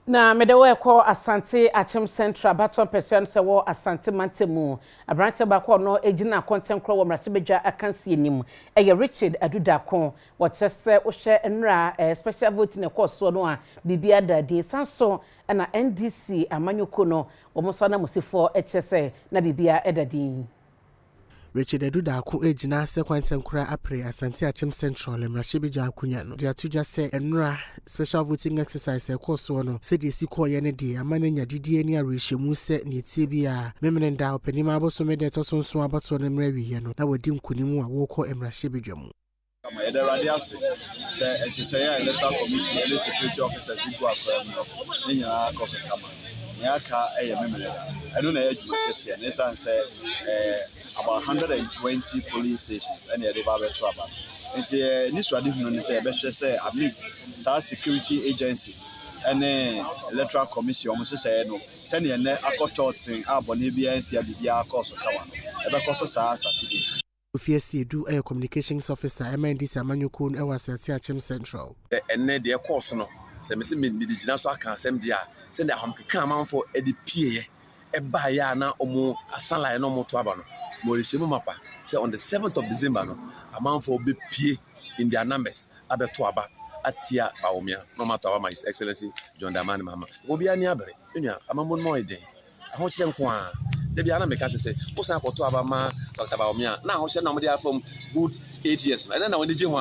Na medewe ko Asante Akyem Central Baton Person se wo Asante Mantemu abrante ba ko no ejina content kro wo mrasebedwa akansi enim eye Richard Adudakon wo chese wo hye nra special vote ne course no a bibia da de sanso na NDC amanyoko no wo mo so na musifo echese na bibia edadin Richard Adudakon ejina se kwanten kura apre Asante Akyem Central mrasebedwa akunya no dia tuja se nra special voting exercise course no se de siko ye ne de amane nya didie ni arehemu se ne tie bia memenda opanima aboso me de tosonso abato ne mrawiye no na wadi nkunimu a woko emrahebedwa mu the radius say electoral commission and security officers people are in your course of camera. Yaka a member. I don't know education. And say about 120 police stations and the river trouble. And this radically say at least security agencies and electoral commission almost say no send a court thing abonibia and CBA course of camera. Because Saturday. Ofiesi do a communications officer MNDC amanyoko e Asante Akyem Central. Enne de course no se me se me digina so aka asem dia se de ahomkeka amanfo e de pie e ba ya na omo asanlae no mo to aba no mo rehemu mapa se on the 7th of December no amanfo be pie in their numbers abeto aba atia baomia no matter aba my excellency John Damani mama obi ani abere enya amambo no eden aho kire nko a de bia na meka se wo san akoto aba ma Dr. Baomia na ho hye na mo dia from good 8 years and na woni je ho